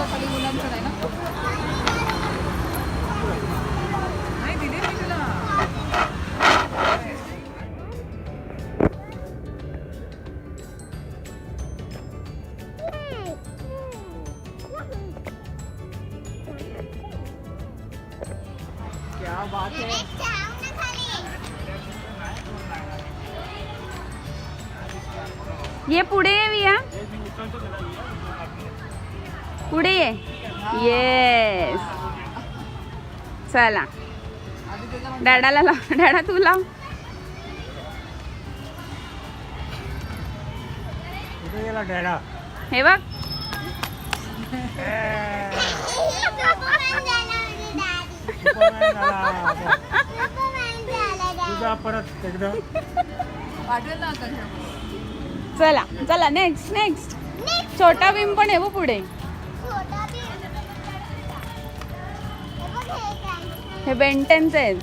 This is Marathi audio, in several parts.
खाली मुलांचं नाही ना. नाही दिली मी तुला. क्या बात है. ये पुढे ये विया, पुढे ये. येस, चला डॅडाला लाव. डॅडा तू लाव. हे बघ. चला चला नेक्स्ट नेक्स्ट. छोटा भीम पण आहे वो पुढे. हे बेंटेनचे आहेत.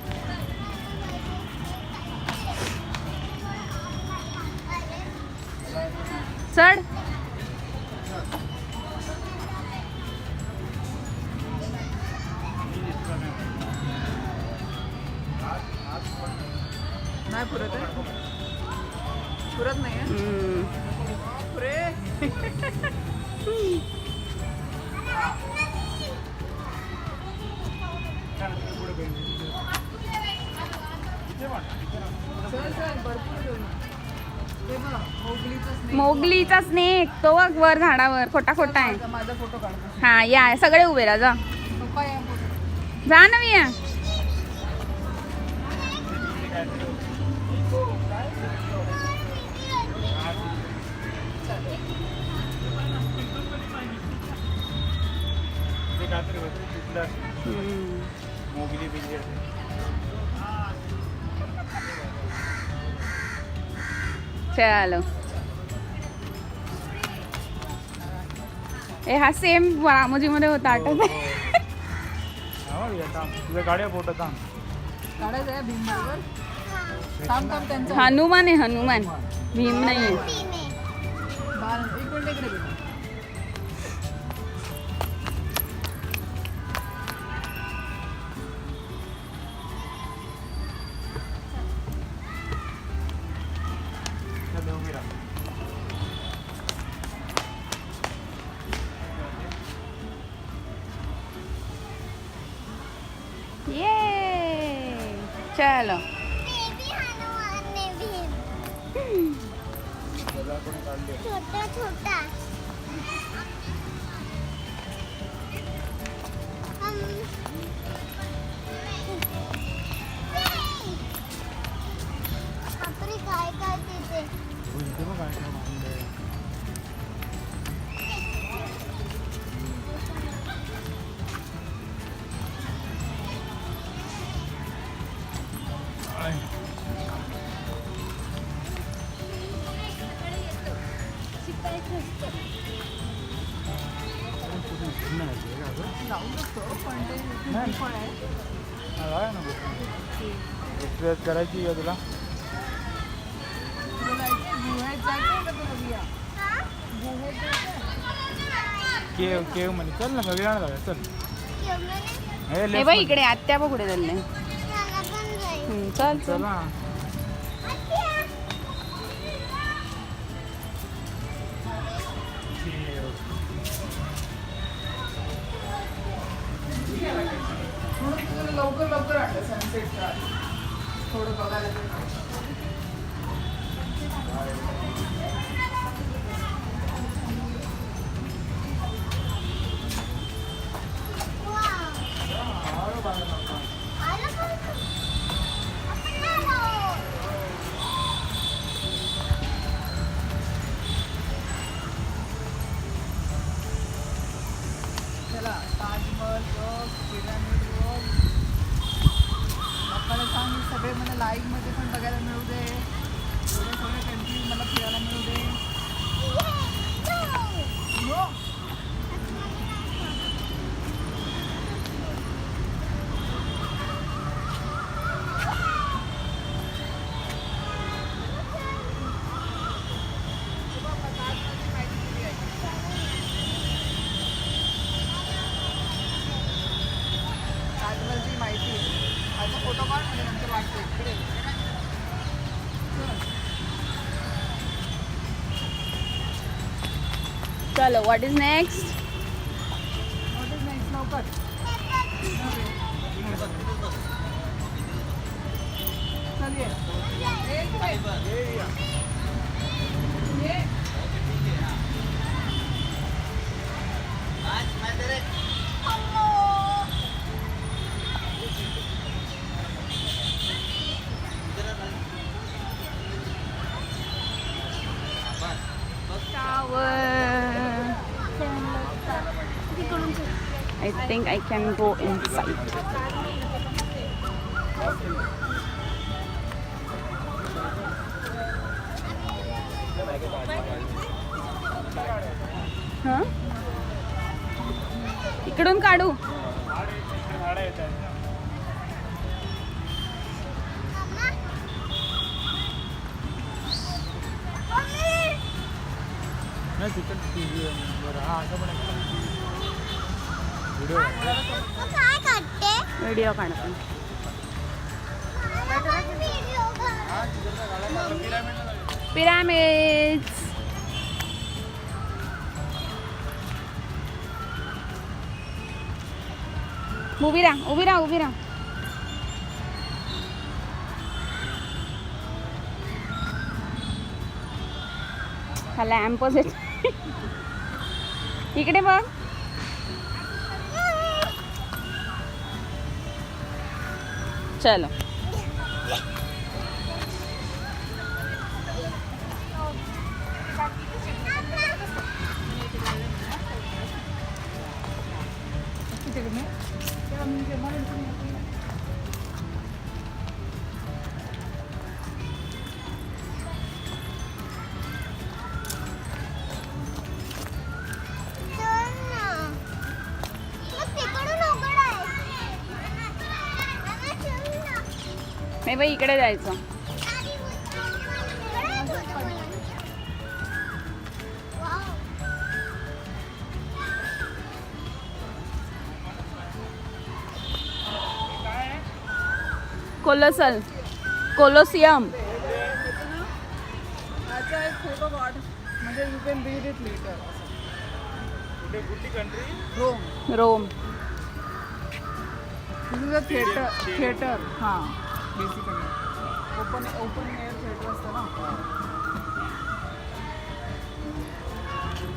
चढ. नाही पुरत आहे. पुरत नाही आहे. पुरे. मोगलीचा स्नेक तो बघ वर झाडावर. खोटा खोटा आहे. माझा फोटो काढतो. हा या सगळे उभे राहा. जा पप्पा या फोटो. जा ना विया. चलो. ए हा सेम रामोजी मध्ये होता. आठवत आहे. गाड्या फोटो थांब. काढायचं आहे भीम बरोबर. थांब थांब त्यांचा. हनुमान आहे. हनुमान भीम नाही आहे. एक मिनिट इकडे. ये चलो. छोटा छोटा काय काय तिथे. करायची आहे तुला. केव केव म्हणे. चल ना सगळ्यांना जाऊया. चल. हे बाई इकडे आत्या बघ कुठे चालले. चल चल. चला. लवकर लवकर आणलं सनसेटच्या आधी. थोडं बघायला. चला ताजमहल बघ, पिरामिड बघ. आपल्याला सांग सगळे मला लाईव्ह मध्ये पण बघायला मिळू दे. थोडे थोडे कंट्री मला फिरायला मिळू दे. चलो what is next. I think I can go inside. Huh? इकडून काढू. काय काढते व्हिडिओ काढतो. पिरामिड्स. उभी राहा उभी राहा उभी राहा. हा लॅम्पच आहे. इकडे बघ. चलो नाही बाई इकडे जायचं. कोलोसियम. अच्छा एक फोटो काढ म्हणजे you can read it letter. कुठली country? Rome. Rome. This is a theatre. हां बेसिकली ओपन एअर थिएटर असतं ना.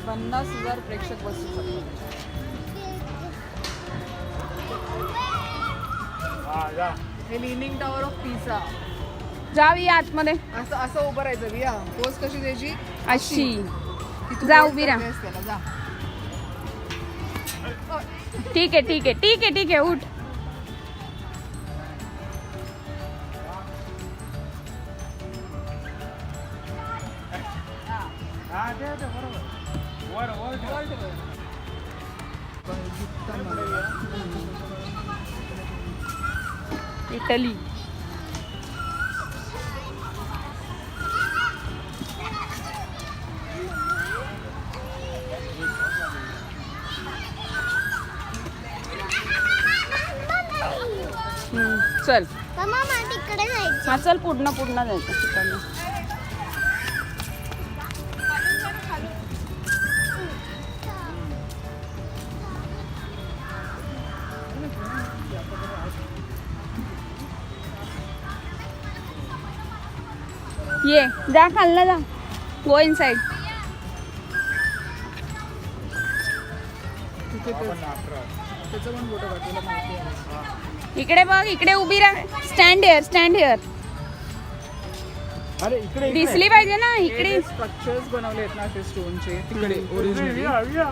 50,000 प्रेक्षक बसू शकतात. हे लिनिंग टॉवर ऑफ पिसा. जाऊया आतमध्ये. असं असं उभं राहायचं विया. पोज कशी द्यायची अशी. की तू जा पोज उभी राहा. करतेस त्याला. जा ठीक आहे ठीक आहे ठीक आहे ठीक आहे उठ. इटली. चल मम्मा तिकडे जायचं. हा चल पुढनं जायचं तिकडनं. ये जा खाल्ला जा. Go inside. त्याचं पण फोटो काढलेला माहिती आहे. इकडे बघ इकडे उभी राहा. Stand here. अरे इकडे दिसली पाहिजे ना इकडे. स्ट्रक्चर्स बनवले आहेत ना ते स्टोनचे तिकडे originally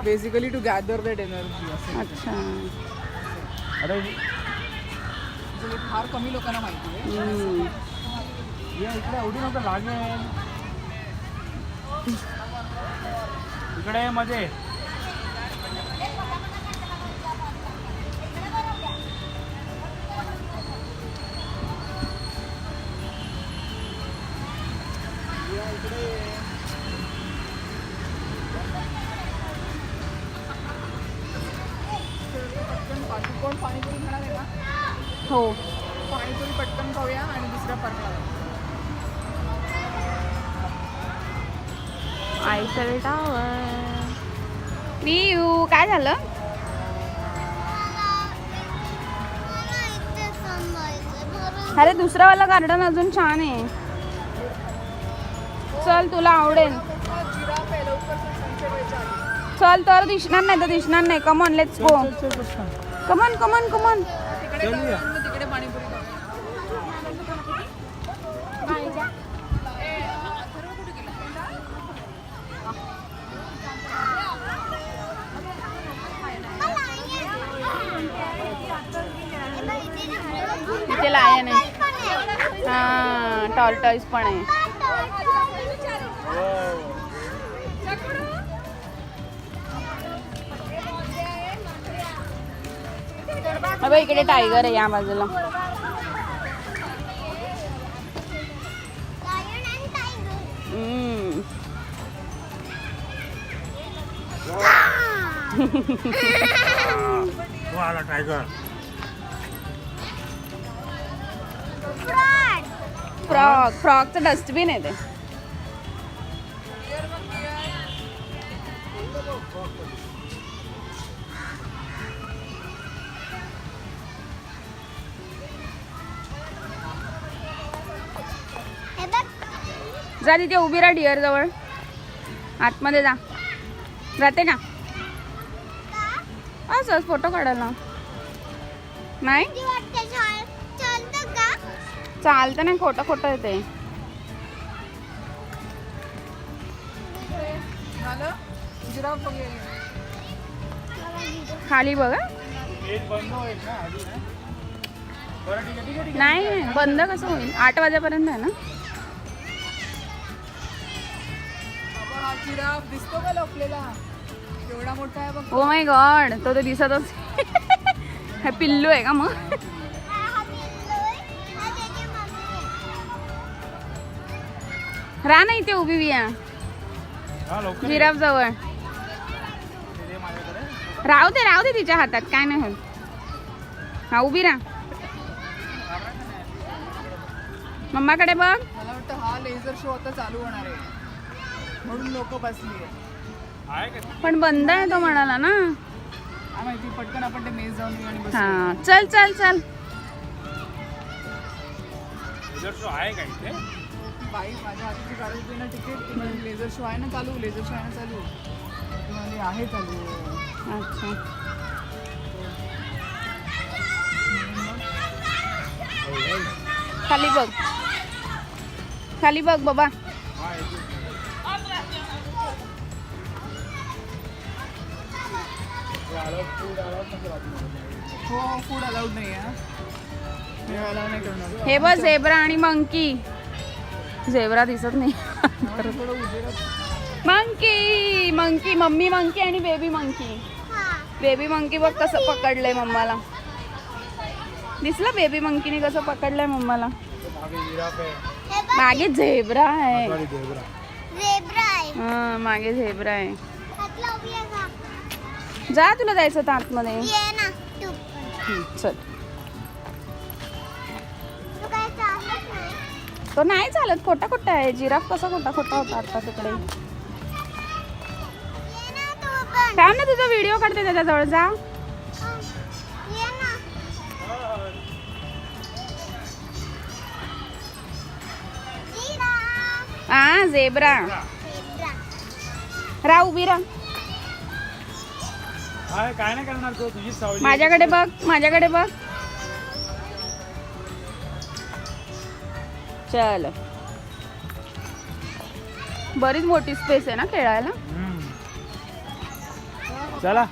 basically to gather that energy. अच्छा. अरे फार कमी लोकांना माहिती आहे. इकडे एवढी नव्हतं लागेल. इकडे मध्ये हो पाणीपुरी पटकन खाऊया आणि दुसऱ्या पार्कला जाऊ. Eiffel tower. पियू काय झालं? अरे दुसरा वाला गार्डन अजून छान आहे. चल तुला आवडेल. जिराफ आहे, लवकर सनसेट व्हायच्या आधी. चल तर दिसणार नाही तर दिसणार नाही. Come on let's go. Come on come on come on. तिकडे जाऊया आणि मग तिकडे पाणीपुरी खाऊया. इथे लायन आहे. हा टॉर्टॉइस पण आहे. अबे इकडे टायगर आहे या बाजूला. टायगर. फ्रॉगचं डस्टबिन आहे ते. जा तिथे उभी राहा डिअर जवळ. आतमध्ये जा. जाते का असंच फोटो काढायला? नाही चालतं नाही. खोटं खोटं येते. झालं जिराफ बघूया. खाली बघा. नाही बंद कसं होईल? 8 वाजेपर्यंत आहे ना. हा जिराफ दिसतो का लपलेला? एवढा मोठा आहे बघ. ओ माय गॉड तो तर दिसतच. हा पिल्लू आहे का मग? राह ना इथे उभी बिया जिराफ जवळ. राहू दे तिच्या हातात काय नाही होत. हा उभी राहा. मम्माकडे बघ. मला वाटतं हा लेझर शो आता चालू होणार आहे म्हणून लोक बसली आहे. पण बंद आहे तो म्हणाला ना. काय माहिती. पटकन आपण ते मेज जाऊन येऊ आणि बसू. हा चल चल चल. आहे का इथे? बाई माझ्या हाती काढायची ना तिकीट. लेझर शो आहे ना चालू. लेझर शो आहे ना चालू. म्हणजे आहे चालू. अच्छा खाली बघ. खाली बघ बाबा. हो फूड अलाउड नाही आहे. अलाउड नाही करणार. हे बघ झेब्रा आणि मंकी. झेब्रा दिसत नाही. थोडं उजेडात. Monkey monkey. मम्मी मंकी आणि बेबी मंकी. बेबी मंकी बघ कसं पकडलंय मम्माला. दिसलं बेबी मंकीने कसं पकडलंय मम्माला. मागे झेब्रा आहे. हा मागे झेब्रा आहे. जा तुला जायचं तर आतमध्ये. चल. तो नाही चालत. खोटा खोटा आहे. जिराफ कसा खोटा खोटा होता आता तिकडे. काय ना तुझा व्हिडिओ काढते त्याच्याजवळ. जा. हा झेब्रा. राह उभी राह. काय नाही करणार तो. तुझी सावली. माझ्याकडे बघ. माझ्याकडे बघ. चल. बरीच मोठी स्पेस आहे ना खेळायला. चला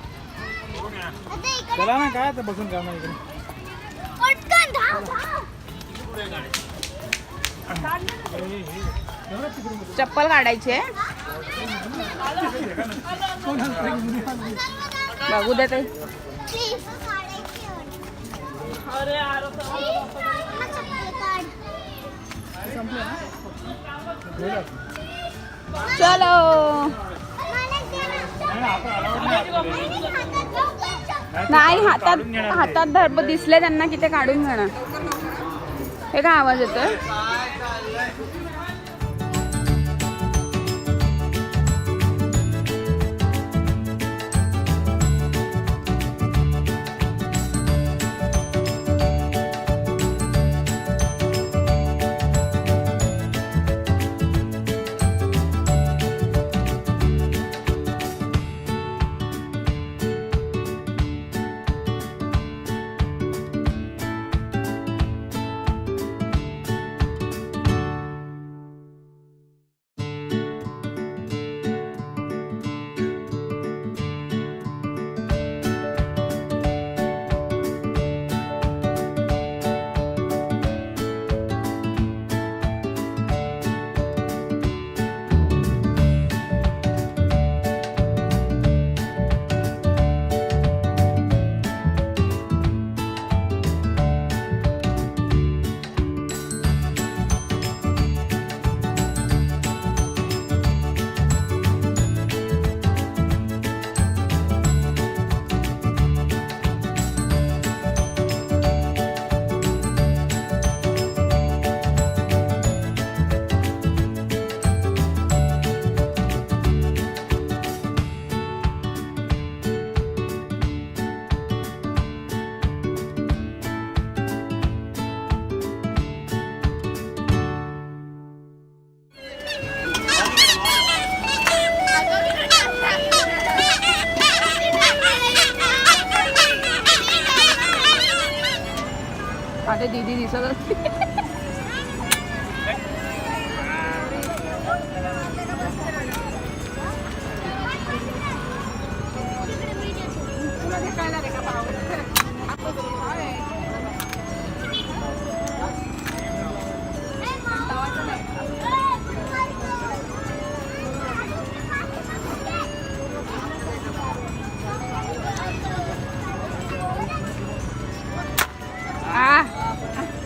चला ना. काय आता बसून काम इकडे. चप्पल काढायची आहे. बघू दे ते. चलो. नाही हातात हातात धर दिसले त्यांना की ते काढून घेणार. हे काय आवाज येतोय? आता दीदी दिसत होती.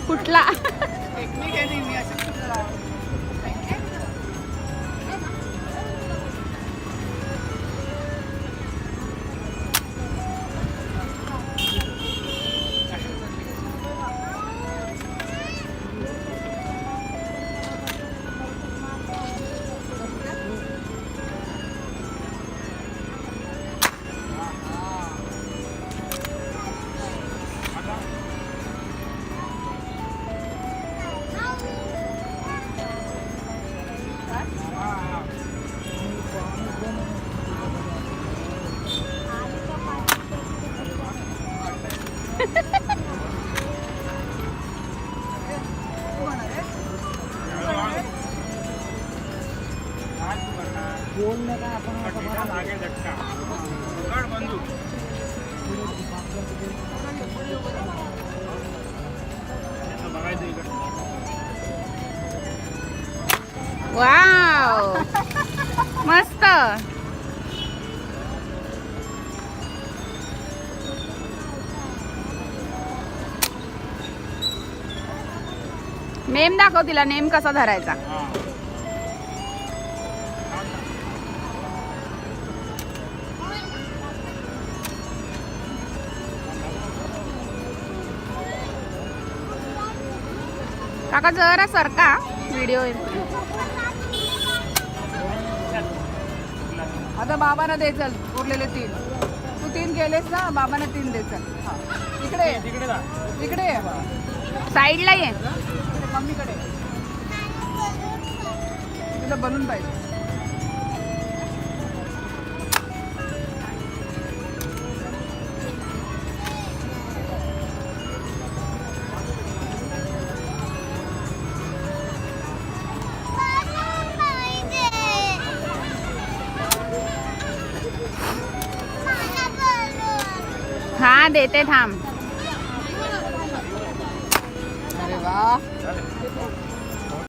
कुठला टेक्निक आहे ती मी असं बोलने का आपण आगे झटका पकड बंदूक बघायचं इकडे. वाव मस्त. नेम दाखव तिला, नेम कसा धरायचा. काका जरा सरका, व्हिडिओ येतो. आता बाबांना दे चल उरलेले 3. तू 3 केलेस ना, बाबांना 3 दे चल. इकडे तिकडे जा. इकडे ये. साईडला ये. मम्मीकडे तुला बनून पाहिजे. हा देते थांब.